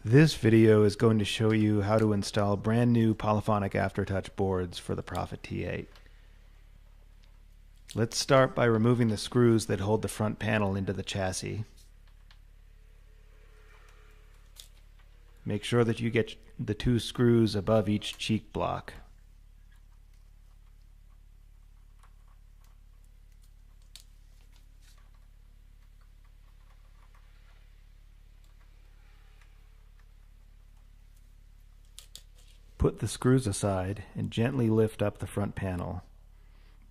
This video is going to show you how to install brand new Polyphonic Aftertouch boards for the Prophet T8. Let's start by removing the screws that hold the front panel into the chassis. Make sure that you get the two screws above each cheek block. Put the screws aside and gently lift up the front panel.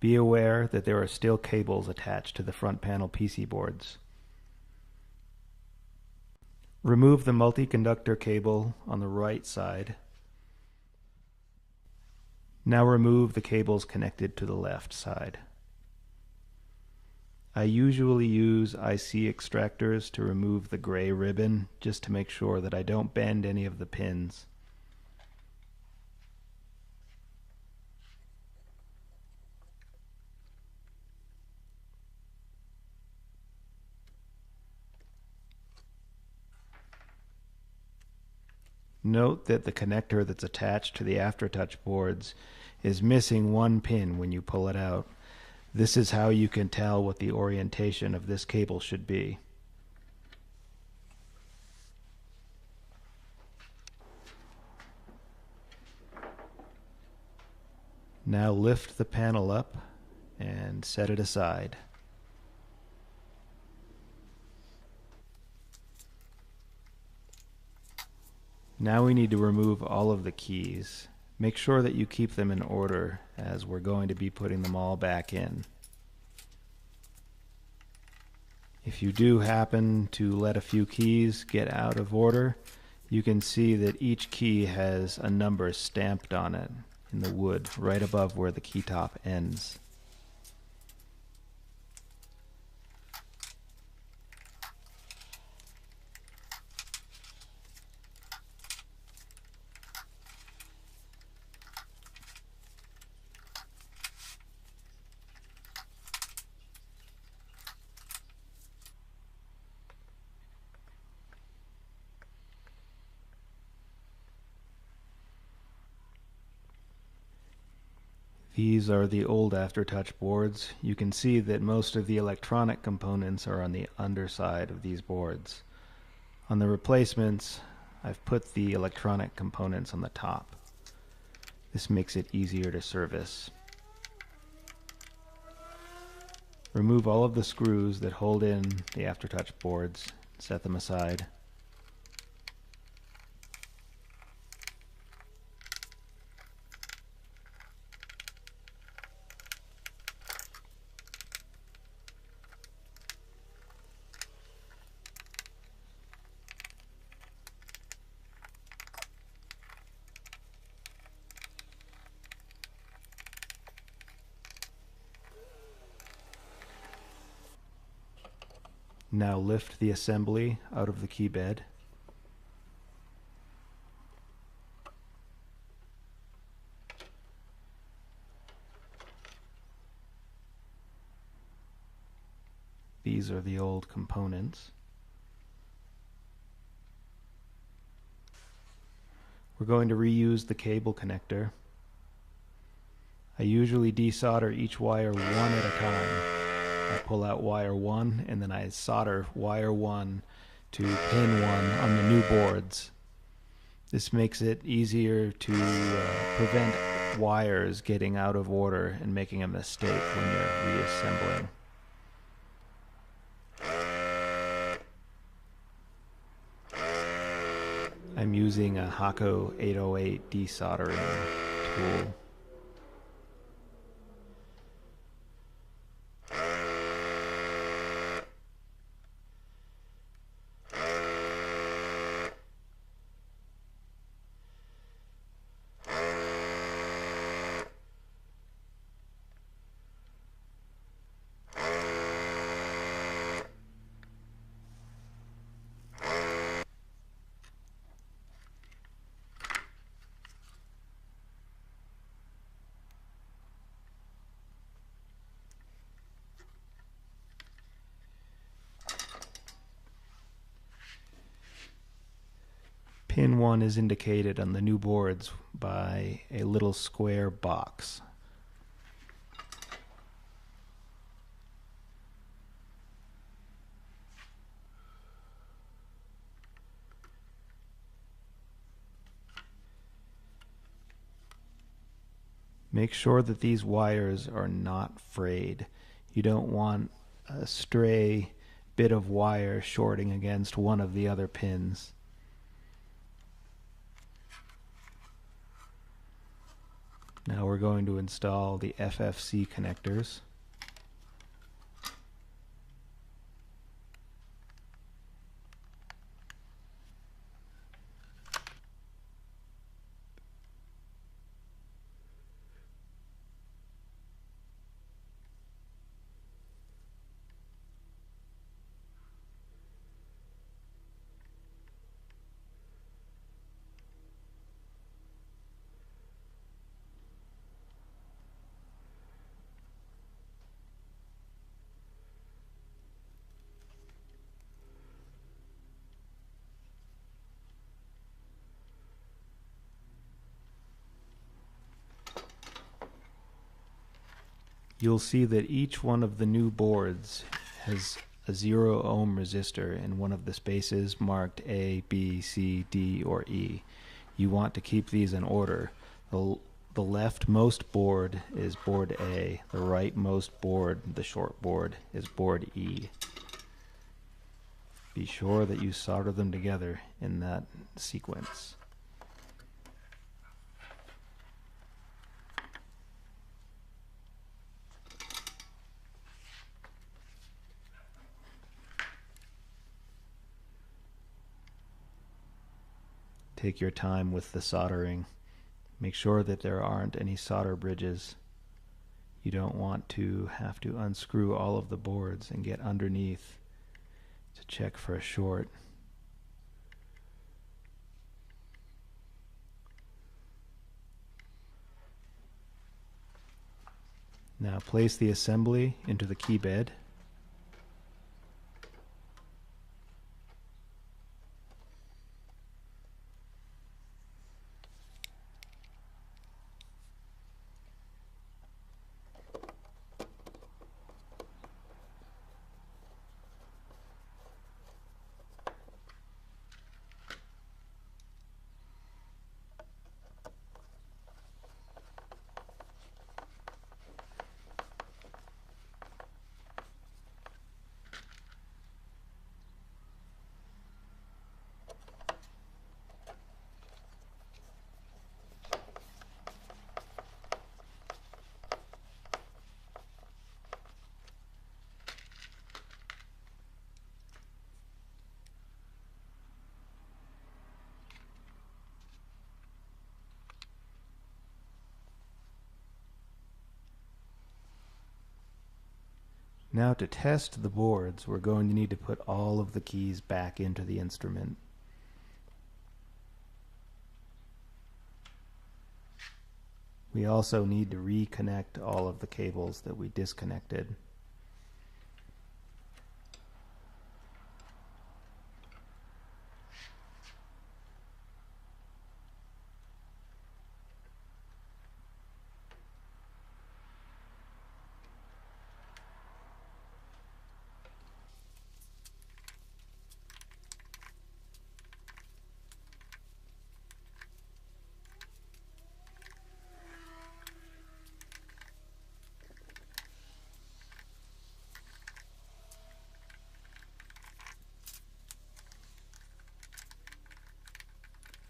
Be aware that there are still cables attached to the front panel PC boards. Remove the multi-conductor cable on the right side. Now remove the cables connected to the left side. I usually use IC extractors to remove the gray ribbon just to make sure that I don't bend any of the pins. Note that the connector that's attached to the Aftertouch boards is missing one pin when you pull it out. This is how you can tell what the orientation of this cable should be. Now lift the panel up and set it aside. Now we need to remove all of the keys. Make sure that you keep them in order, as we're going to be putting them all back in. If you do happen to let a few keys get out of order, you can see that each key has a number stamped on it in the wood right above where the key top ends. These are the old Aftertouch boards. You can see that most of the electronic components are on the underside of these boards. On the replacements, I've put the electronic components on the top. This makes it easier to service. Remove all of the screws that hold in the Aftertouch boards, set them aside. Now lift the assembly out of the key bed. These are the old components. We're going to reuse the cable connector. I usually desolder each wire one at a time. I pull out wire 1 and then I solder wire 1 to pin 1 on the new boards. This makes it easier to prevent wires getting out of order and making a mistake when you're reassembling. I'm using a Hakko 808 desoldering tool. Pin 1 is indicated on the new boards by a little square box. Make sure that these wires are not frayed. You don't want a stray bit of wire shorting against one of the other pins. Now we're going to install the FFC connectors. You'll see that each one of the new boards has a 0 ohm resistor in one of the spaces marked A, B, C, D, or E. You want to keep these in order. The leftmost board is board A. The rightmost board, the short board, is board E. Be sure that you solder them together in that sequence. Take your time with the soldering. Make sure that there aren't any solder bridges. You don't want to have to unscrew all of the boards and get underneath to check for a short. Now place the assembly into the key bed. Now to test the boards, we're going to need to put all of the keys back into the instrument. We also need to reconnect all of the cables that we disconnected.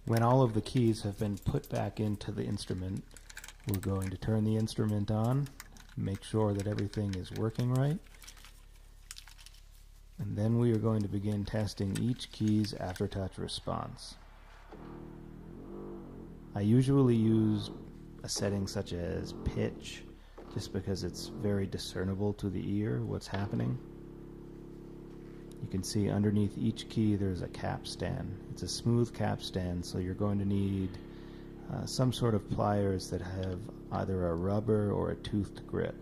When all of the keys have been put back into the instrument, we're going to turn the instrument on, make sure that everything is working right, and then we are going to begin testing each key's aftertouch response. I usually use a setting such as pitch, just because it's very discernible to the ear what's happening. You can see underneath each key there's a capstan. It's a smooth capstan, so you're going to need some sort of pliers that have either a rubber or a toothed grip.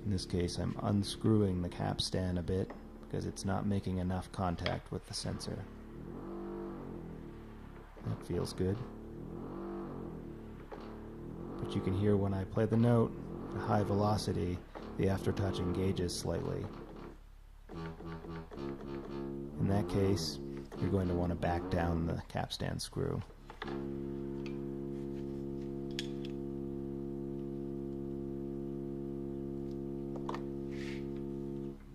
In this case, I'm unscrewing the capstan a bit because it's not making enough contact with the sensor. That feels good. But you can hear when I play the note at high velocity, the aftertouch engages slightly. In that case, you're going to want to back down the capstan screw.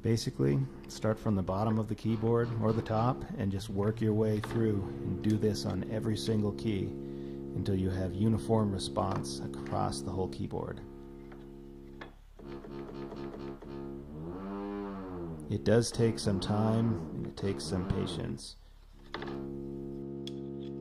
Basically, start from the bottom of the keyboard or the top and just work your way through and do this on every single key until you have uniform response across the whole keyboard. It does take some time and it takes some patience,